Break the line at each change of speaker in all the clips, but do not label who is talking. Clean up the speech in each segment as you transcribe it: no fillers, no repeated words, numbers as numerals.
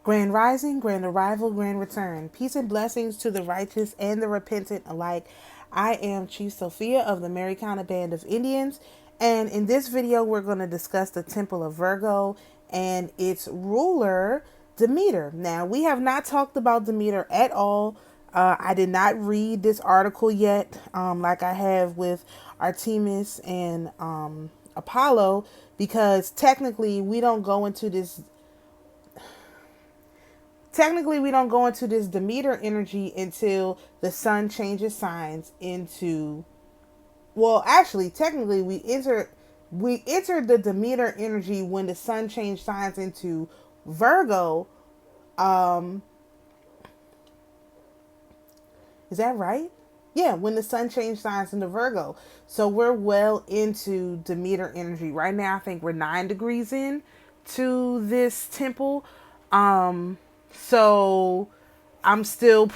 Grand rising, grand arrival, grand return. Peace and blessings to the righteous and the repentant alike. I am Chief Sophia of the AMARUKHAN Band of Indians, and in this video we're going to discuss the Temple of Virgo and its ruler, Demeter. Now, we have not talked about Demeter at all. I did not read this article yet, like I have with Artemis and Apollo, because technically we don't go into this Demeter energy until the sun changes signs into, well, actually technically we enter the Demeter energy when the sun changed signs into Virgo. Is that right? Yeah, when the sun changed signs into Virgo. So we're well into Demeter energy. Right now I think we're 9 degrees in to this temple. So I'm still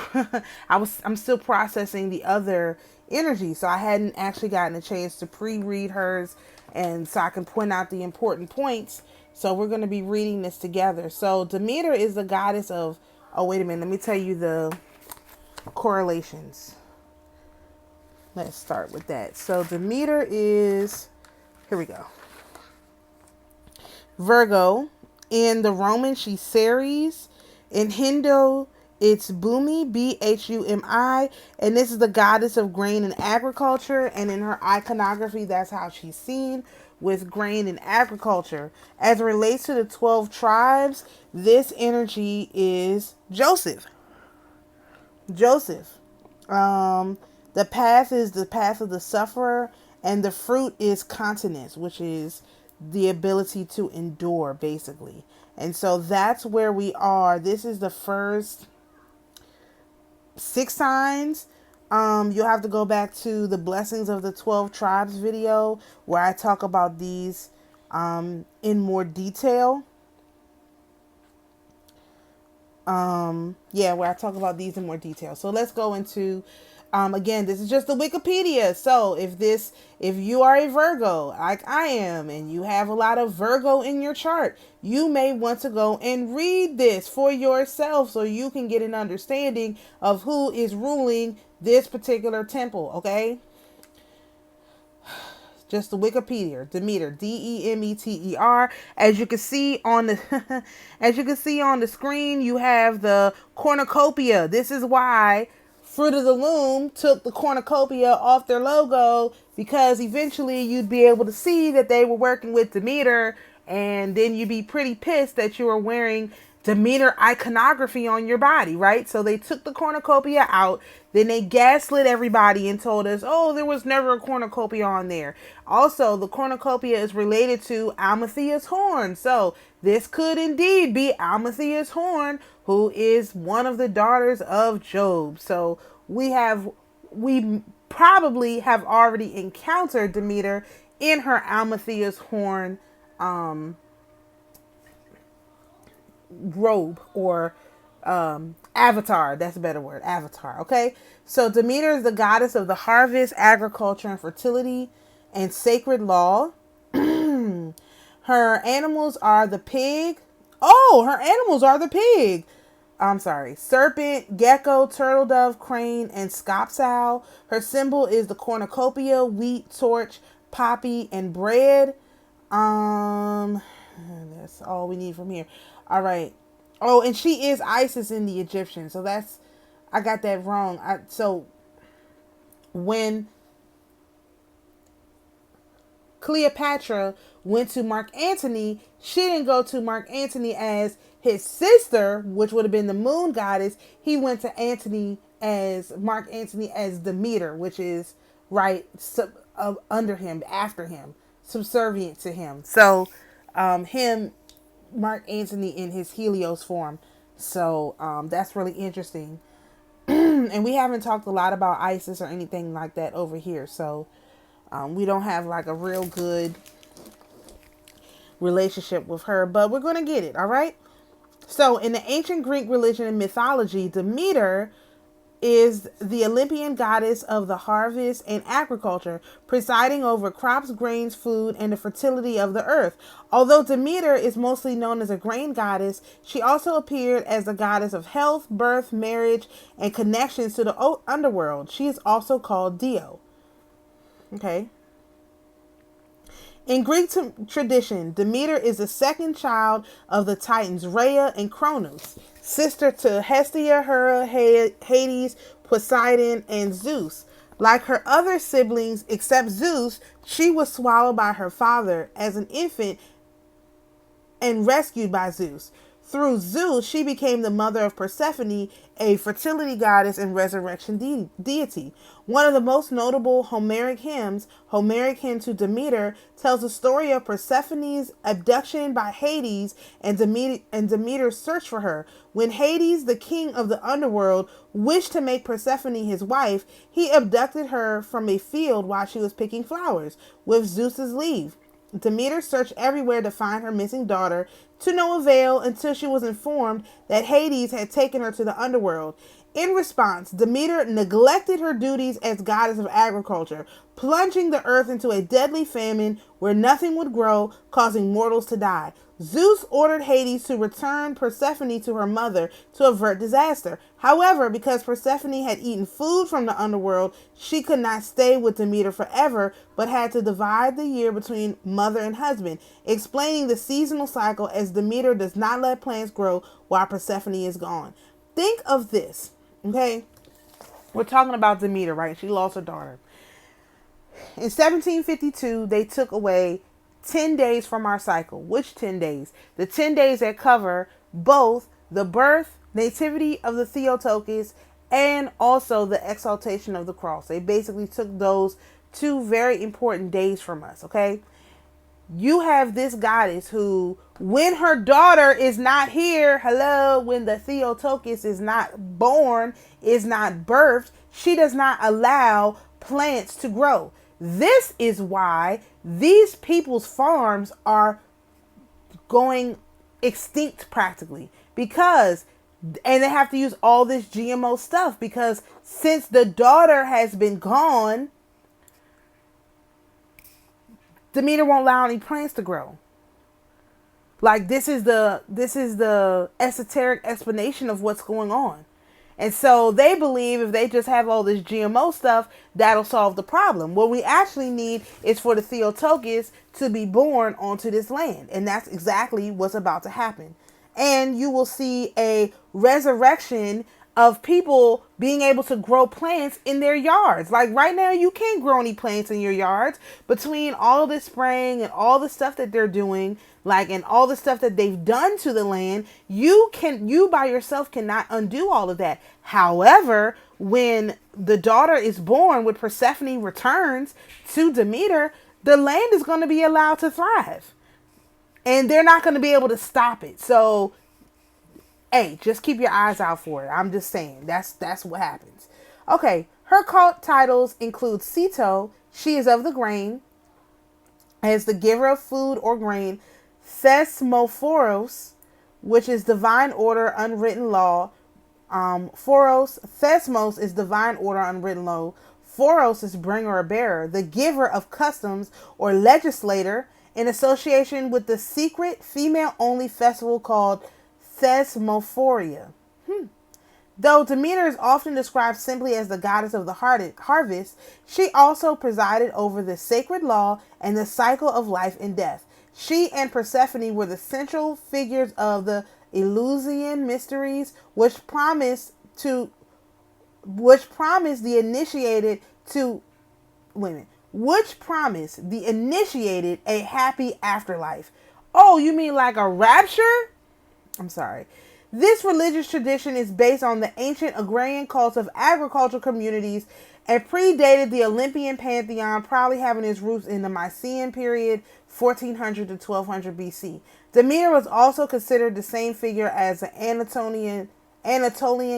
I'm still processing the other energy. So I hadn't actually gotten a chance to pre-read hers, and so I can point out the important points. So we're going to be reading this together. So Demeter is the goddess of, oh wait a minute, let me tell you the correlations. Let's start with that. So Demeter is, here we go. Virgo. In the Roman, she's Ceres. In Hindu, it's Bhumi, Bhumi, and this is the goddess of grain and agriculture. And in her iconography, that's how she's seen, with grain and agriculture. As it relates to the 12 tribes, this energy is Joseph. The path is the path of the sufferer, and the fruit is continence, which is the ability to endure, basically. And so that's where we are. This is the first 6 signs. You'll have to go back to the Blessings of the 12 Tribes video, where I talk about these in more detail. Where I talk about these in more detail. So let's go into, again, this is just the Wikipedia. So if you are a Virgo, like I am, and you have a lot of Virgo in your chart, you may want to go and read this for yourself so you can get an understanding of who is ruling this particular temple, okay? Just the Wikipedia. Demeter, Demeter. As you can see on the on the screen, you have the cornucopia. This is why Fruit of the Loom took the cornucopia off their logo, because eventually you'd be able to see that they were working with Demeter, and then you'd be pretty pissed that you were wearing Demeter iconography on your body, right? So they took the cornucopia out, then they gaslit everybody and told us, oh, there was never a cornucopia on there. Also, the cornucopia is related to Amalthea's horn. So this could indeed be Amalthea's horn, who is one of the daughters of Job. So we probably have already encountered Demeter in her Amalthea's horn robe, or avatar. That's a better word, avatar. Okay, so Demeter is the goddess of the harvest, agriculture, and fertility, and sacred law. Her animals are the pig. Oh, her animals are the pig. I'm sorry, serpent, gecko, turtle dove, crane, and scops owl. Her symbol is the cornucopia, wheat, torch, poppy, and bread. That's all we need from here. All right. Oh, and she is Isis in the Egyptian. So I got that wrong. So when Cleopatra went to Mark Antony, she didn't go to Mark Antony as his sister, which would have been the moon goddess. He went to Mark Antony as Demeter, which is right under him, after him, subservient to him. So Mark Antony in his Helios form. So that's really interesting. And we haven't talked a lot about Isis or anything like that over here. So we don't have like a real good relationship with her, but we're going to get it. All right. So in the ancient Greek religion and mythology, Demeter is the Olympian goddess of the harvest and agriculture, presiding over crops, grains, food, and the fertility of the earth. Although Demeter is mostly known as a grain goddess, she also appeared as the goddess of health, birth, marriage, and connections to the underworld. She is also called Dio. Okay. In Greek tradition, Demeter is the second child of the Titans Rhea and Cronus, sister to Hestia, Hera, Hades, Poseidon, and Zeus. Like her other siblings, except Zeus, she was swallowed by her father as an infant and rescued by Zeus. Through Zeus, she became the mother of Persephone, a fertility goddess and resurrection deity. One of the most notable Homeric hymns, Homeric Hymn to Demeter, tells the story of Persephone's abduction by Hades and Demeter's search for her. When Hades, the king of the underworld, wished to make Persephone his wife, he abducted her from a field while she was picking flowers, with Zeus's leave. Demeter searched everywhere to find her missing daughter, to no avail until she was informed that Hades had taken her to the underworld. In response, Demeter neglected her duties as goddess of agriculture, plunging the earth into a deadly famine where nothing would grow, causing mortals to die. Zeus ordered Hades to return Persephone to her mother to avert disaster. However, because Persephone had eaten food from the underworld, she could not stay with Demeter forever, but had to divide the year between mother and husband, explaining the seasonal cycle as Demeter does not let plants grow while Persephone is gone. Think of this, okay? We're talking about Demeter, right? She lost her daughter. In 1752, they took away 10 days from our cycle. Which 10 days? The 10 days that cover both the birth, nativity of the Theotokos, and also the exaltation of the cross. They basically took those two very important days from us, okay? You have this goddess who, when her daughter is not here, when the Theotokos is not born, is not birthed, she does not allow plants to grow. This is why these people's farms are going extinct practically, and they have to use all this GMO stuff because since the daughter has been gone, Demeter won't allow any plants to grow. Like this is the esoteric explanation of what's going on. And so they believe if they just have all this GMO stuff, that'll solve the problem. What we actually need is for the Theotokos to be born onto this land. And that's exactly what's about to happen. And you will see a resurrection of people being able to grow plants in their yards. Like right now, you can't grow any plants in your yards. Between all of this spraying and all the stuff that they're doing, and all the stuff that they've done to the land, you by yourself cannot undo all of that. However, when the daughter is born, when Persephone returns to Demeter, the land is going to be allowed to thrive. And they're not going to be able to stop it. So, hey, just keep your eyes out for it. I'm just saying. That's what happens. Okay, her cult titles include Ceto, she is of the grain, as the giver of food or grain. Thesmophoros, which is divine order, unwritten law. Thesmos is divine order, unwritten law. Phoros is bringer or bearer, the giver of customs or legislator, in association with the secret female-only festival called Thesmophoria. Though Demeter is often described simply as the goddess of the harvest, she also presided over the sacred law and the cycle of life and death. She and Persephone were the central figures of the Eleusinian mysteries, which promised the initiated a happy afterlife. Oh, you mean like a rapture? I'm sorry. This religious tradition is based on the ancient agrarian cults of agricultural communities and predated the Olympian pantheon, probably having its roots in the Mycenaean period, 1400 to 1200 BC. Demeter was also considered the same figure as the Anatolian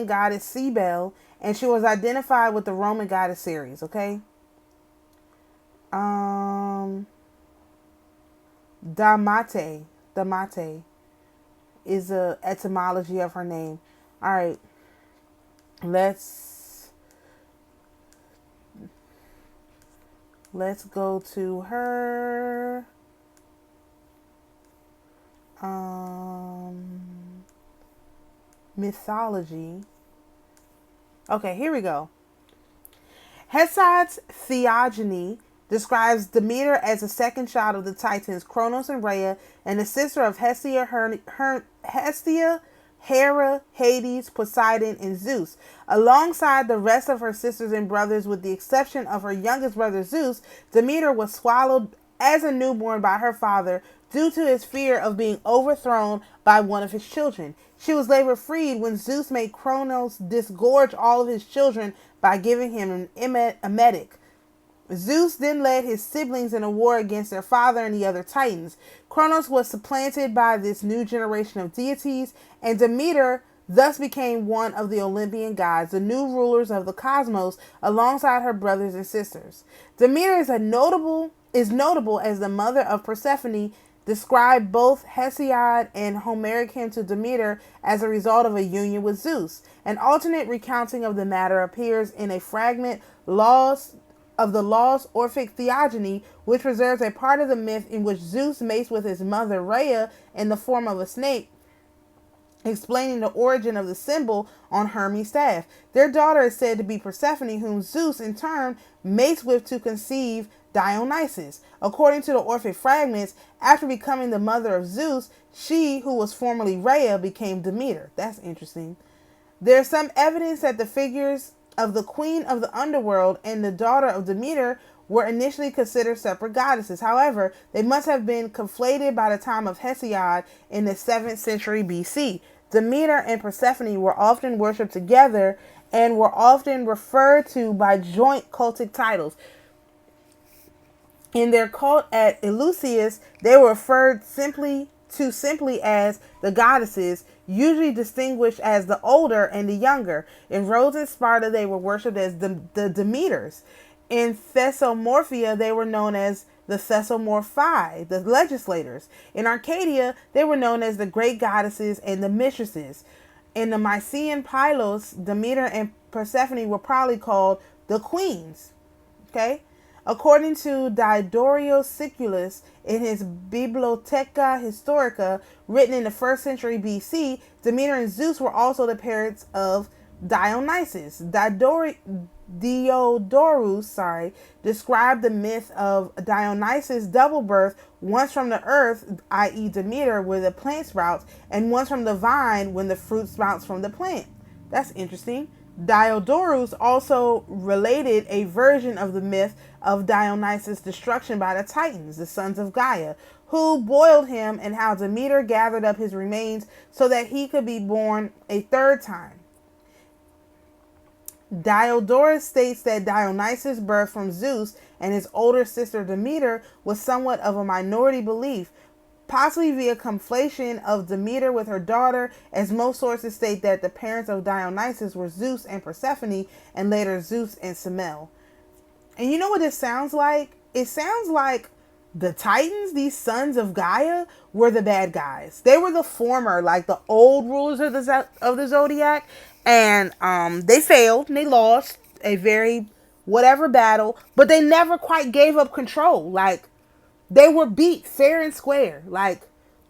goddess Cybele, and she was identified with the Roman goddess Ceres, okay? Damate is the etymology of her name. All right, let's Let's go to her mythology. Okay, here we go. Hesiod's Theogony describes Demeter as the second child of the Titans Kronos and Rhea, and the sister of Hestia, Hera, Hades, Poseidon, and Zeus. Alongside the rest of her sisters and brothers, with the exception of her youngest brother Zeus, Demeter was swallowed as a newborn by her father due to his fear of being overthrown by one of his children. She was later freed when Zeus made Kronos disgorge all of his children by giving him an emetic. Zeus then led his siblings in a war against their father and the other Titans. Kronos was supplanted by this new generation of deities, and Demeter thus became one of the Olympian gods, the new rulers of the cosmos, alongside her brothers and sisters. Demeter is notable as the mother of Persephone, described both Hesiod and Homeric hymn to Demeter as a result of a union with Zeus. An alternate recounting of the matter appears in a fragment of the Lost Orphic Theogony, which preserves a part of the myth in which Zeus mates with his mother Rhea in the form of a snake, explaining the origin of the symbol on Hermes' staff. Their daughter is said to be Persephone, whom Zeus in turn mates with to conceive Dionysus. According to the Orphic fragments, after becoming the mother of Zeus, she, who was formerly Rhea, became Demeter. That's interesting. There's some evidence that the figures of the queen of the underworld and the daughter of Demeter were initially considered separate goddesses. However, they must have been conflated by the time of Hesiod in the 7th century BC. Demeter and Persephone were often worshipped together and were often referred to by joint cultic titles. In their cult at Eleusis, they were referred simply as the goddesses, usually distinguished as the older and the younger. In Rhodes and Sparta, they were worshipped as the Demeters. In Thessalmorphia, they were known as the Thessalmorphi, the legislators. In Arcadia, they were known as the great goddesses and the mistresses. In the Mycenaean Pylos, Demeter and Persephone were probably called the queens. Okay? According to Diodorus Siculus, in his Bibliotheca Historica, written in the 1st century BC, Demeter and Zeus were also the parents of Dionysus. Diodorus described the myth of Dionysus' double birth, once from the earth, i.e. Demeter, where the plant sprouts, and once from the vine, when the fruit sprouts from the plant. That's interesting. Diodorus also related a version of the myth of Dionysus' destruction by the Titans, the sons of Gaia, who boiled him, and how Demeter gathered up his remains so that he could be born a third time. Diodorus states that Dionysus' birth from Zeus and his older sister Demeter was somewhat of a minority belief, possibly via conflation of Demeter with her daughter, as most sources state that the parents of Dionysus were Zeus and Persephone, and later Zeus and Semele. And you know what it sounds like? It sounds like the Titans, these sons of Gaia, were the bad guys. They were the former, like the old rulers of the zodiac, and they failed and they lost a very whatever battle, but they never quite gave up control. Like, they were beat fair and square. Like,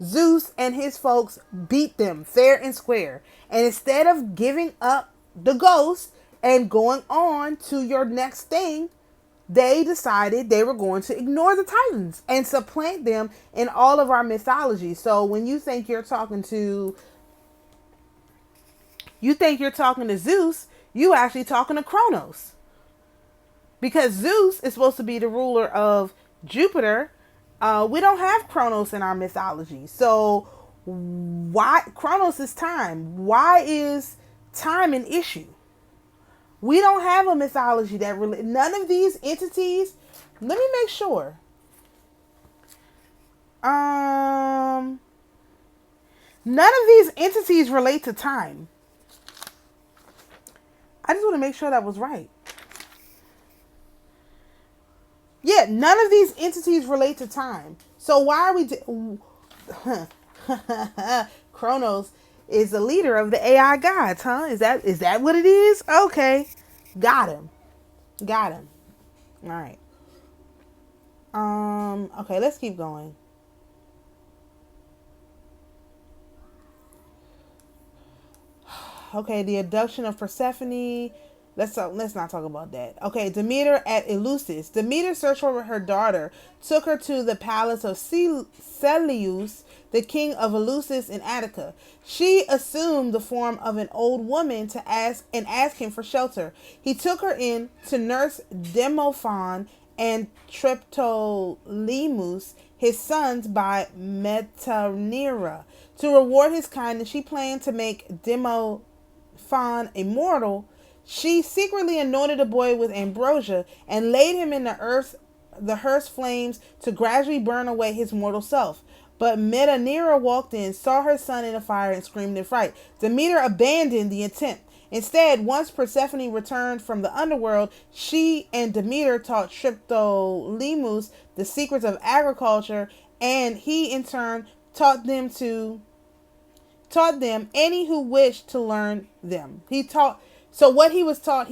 Zeus and his folks beat them fair and square. And instead of giving up the ghost and going on to your next thing, they decided they were going to ignore the Titans and supplant them in all of our mythology. So when you think you're talking to Zeus, you actually talking to Kronos. Because Zeus is supposed to be the ruler of Jupiter. We don't have Kronos in our mythology. So why Kronos is time? Why is time an issue? We don't have a mythology that really, none of these entities, let me make sure. None of these entities relate to time. I just want to make sure that was right. Yeah, none of these entities relate to time. So why are we... Kronos is the leader of the AI gods, huh? Is that what it is? Okay. Got him. All right. Okay, let's keep going. Okay, the abduction of Persephone. Let's not talk about that. Okay, Demeter at Eleusis. Demeter searched for her daughter, took her to the palace of Celeus, the king of Eleusis in Attica. She assumed the form of an old woman to ask him for shelter. He took her in to nurse Demophon and Triptolemus, his sons, by Metaneira. To reward his kindness, she planned to make Demophon immortal. She secretly anointed the boy with ambrosia and laid him in the hearth's flames to gradually burn away his mortal self. But Metaneira walked in, saw her son in the fire, and screamed in fright. Demeter abandoned the attempt. Instead, once Persephone returned from the underworld, she and Demeter taught Triptolemus the secrets of agriculture, and he in turn taught them any who wished to learn them. He taught so what he was taught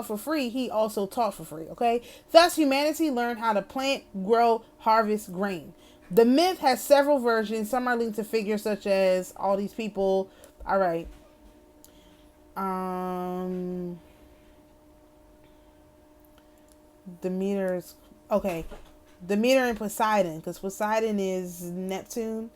for free, he also taught for free, okay? Thus humanity learned how to plant, grow, harvest grain. The myth has several versions. Some are linked to figures such as all these people. All right. Demeter's okay. Demeter and Poseidon, because Poseidon is Neptune.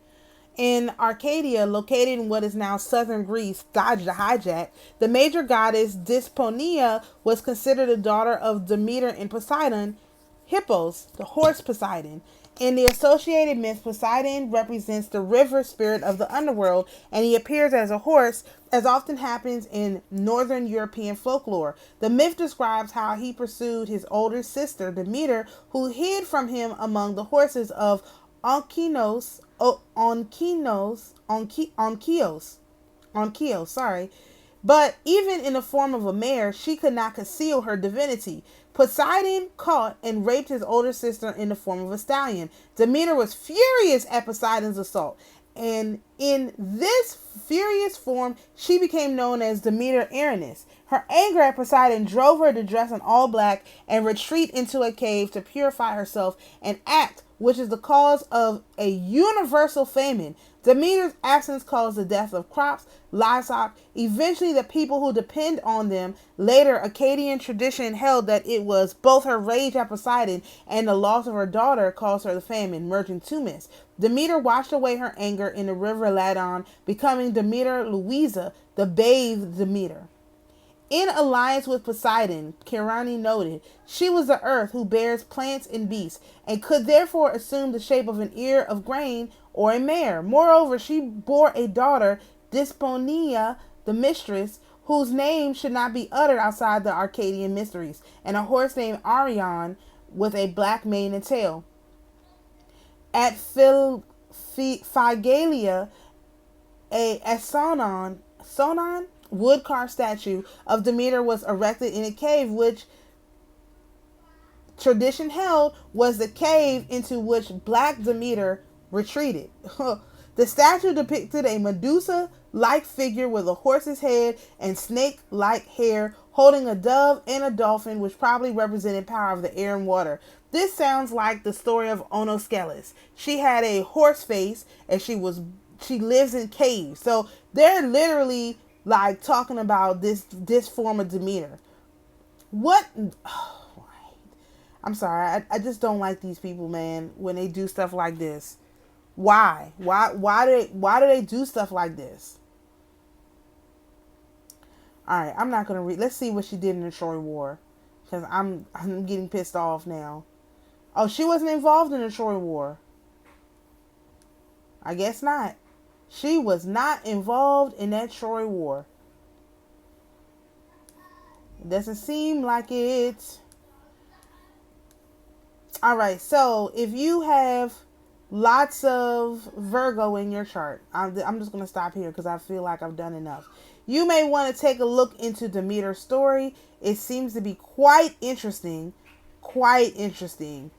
In Arcadia, located in what is now southern Greece, dodged a hijack. The major goddess Dysponia was considered the daughter of Demeter and Poseidon, Hippos, the horse Poseidon. In the associated myth, Poseidon represents the river spirit of the underworld, and he appears as a horse, as often happens in northern European folklore. The myth describes how he pursued his older sister, Demeter, who hid from him among the horses of Onkios, sorry. But even in the form of a mare, she could not conceal her divinity. Poseidon caught and raped his older sister in the form of a stallion. Demeter was furious at Poseidon's assault, and in this furious form, she became known as Demeter Arenis. Her anger at Poseidon drove her to dress in all black and retreat into a cave to purify herself, an act which is the cause of a universal famine. Demeter's absence caused the death of crops, livestock, eventually the people who depend on them. Later, Akkadian tradition held that it was both her rage at Poseidon and the loss of her daughter caused her the famine, merging two myths. Demeter washed away her anger in the river Ladon, becoming Demeter Louisa, the bathed Demeter. In alliance with Poseidon, Kirani noted, she was the earth who bears plants and beasts, and could therefore assume the shape of an ear of grain or a mare. Moreover, she bore a daughter, Dysponia, the mistress, whose name should not be uttered outside the Arcadian mysteries, and a horse named Arion with a black mane and tail. At Phigalia, a Sonon wood carved statue of Demeter was erected in a cave, which tradition held was the cave into which Black Demeter retreated. The statue depicted a Medusa-like figure with a horse's head and snake-like hair, holding a dove and a dolphin, which probably represented power of the air and water. This sounds like the story of Onosceles. She had a horse face, and she lives in caves. So they're literally like talking about this form of Demeter. What? Oh, I'm sorry. I just don't like these people, man. When they do stuff like this, why? Why do they do stuff like this? All right, I'm not gonna read. Let's see what she did in the Troy War, because I'm getting pissed off now. Oh, she wasn't involved in the Troy War. I guess not. She was not involved in that Troy War. It doesn't seem like it. Alright, so if you have lots of Virgo in your chart, I'm just going to stop here because I feel like I've done enough. You may want to take a look into Demeter's story. It seems to be quite interesting. Quite interesting.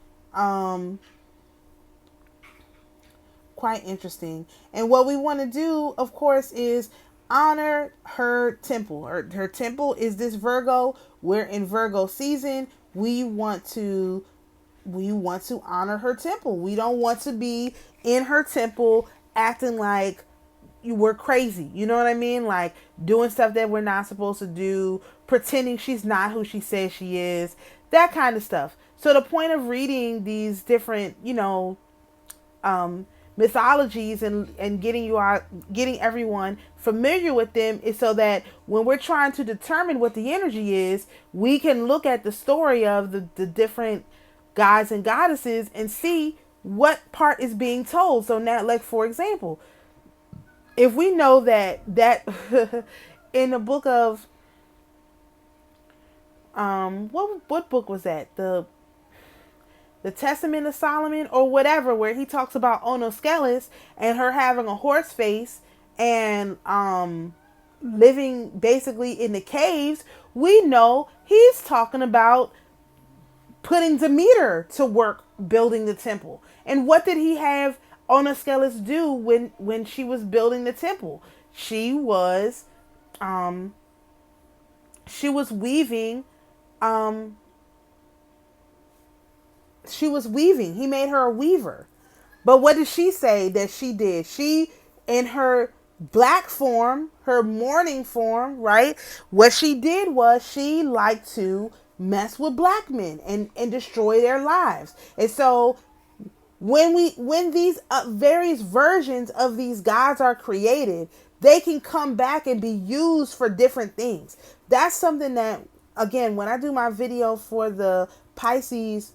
And what we want to do, of course, is honor her temple. Her temple is this Virgo. We're in Virgo season. We want to we want to honor her temple. We don't want to be in her temple acting like we're crazy. You know what I mean? Like doing stuff that we're not supposed to do, pretending she's not who she says she is, that kind of stuff. So the point of reading these different, mythologies and getting everyone familiar with them is so that when we're trying to determine what the energy is, we can look at the story of the different gods and goddesses and see what part is being told. So now, like for example, if we know that in the book of what book was that, the Testament of Solomon or whatever, where he talks about Onoskelis and her having a horse face and living basically in the caves, we know he's talking about putting Demeter to work building the temple. And what did he have Onoskelis do when she was building the temple? She was weaving. She was weaving. He made her a weaver. But what did she say that she did? She, in her black form, her mourning form, right? What she did was she liked to mess with black men and destroy their lives. And so when these various versions of these gods are created, they can come back and be used for different things. That's something that, again, when I do my video for the Pisces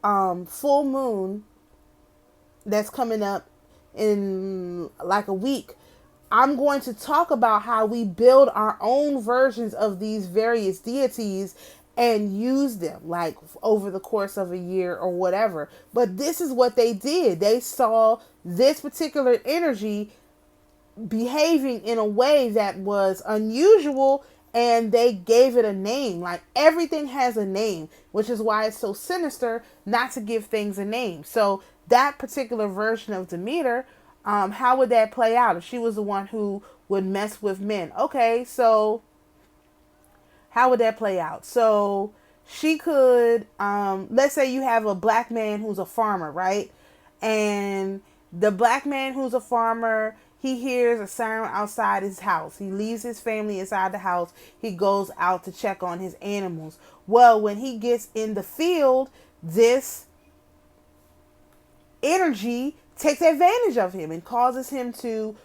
full moon that's coming up in like a week, I'm going to talk about how we build our own versions of these various deities and use them like over the course of a year or whatever. But this is what they did. They saw this particular energy behaving in a way that was unusual and they gave it a name. Like everything has a name, which is why it's so sinister not to give things a name. So that particular version of Demeter, how would that play out if she was the one who would mess with men? Okay, so how would that play out? So she could, let's say you have a black man who's a farmer, right? And the black man who's a farmer, he hears a sound outside his house. He leaves his family inside the house. He goes out to check on his animals. Well, when he gets in the field, this energy takes advantage of him and causes him to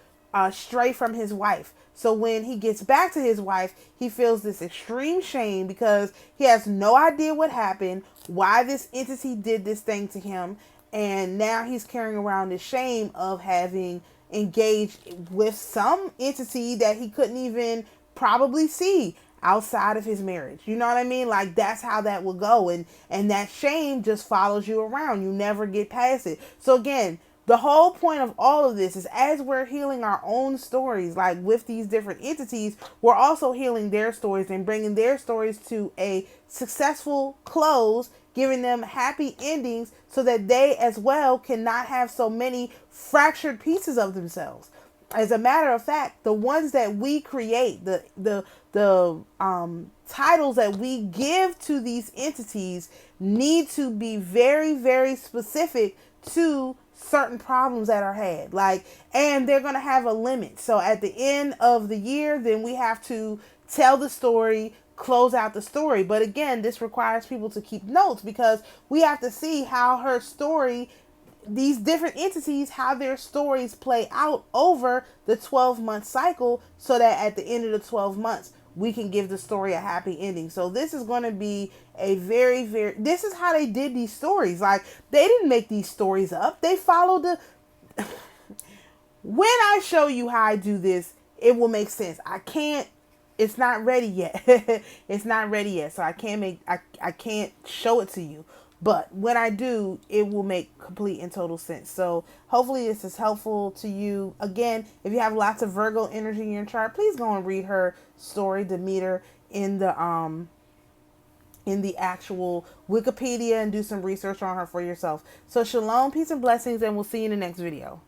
stray from his wife. So when he gets back to his wife, he feels this extreme shame because he has no idea what happened, why this entity did this thing to him. And now he's carrying around the shame of having engaged with some entity that he couldn't even probably see outside of his marriage. You know what I mean? Like that's how that will go. And that shame just follows you around. You never get past it. So again, the whole point of all of this is as we're healing our own stories, like with these different entities, we're also healing their stories and bringing their stories to a successful close, giving them happy endings so that they as well cannot have so many fractured pieces of themselves. As a matter of fact, the ones that we create, the titles that we give to these entities need to be very, very specific to certain problems that are had, like, and they're going to have a limit. So at the end of the year, then we have to tell the story, close out the story. But again, this requires people to keep notes because we have to see how her story, these different entities, how their stories play out over the 12-month cycle so that at the end of the 12 months, we can give the story a happy ending. So this is going to be a very, very, this is how they did these stories. Like they didn't make these stories up. They followed the, when I show you how I do this, it will make sense. I can't, it's not ready yet. It's not ready yet. So I can't show it to you. But when I do, it will make complete and total sense. So hopefully this is helpful to you. Again, if you have lots of Virgo energy in your chart, please go and read her story, Demeter, in the actual Wikipedia and do some research on her for yourself. So shalom, peace and blessings, and we'll see you in the next video.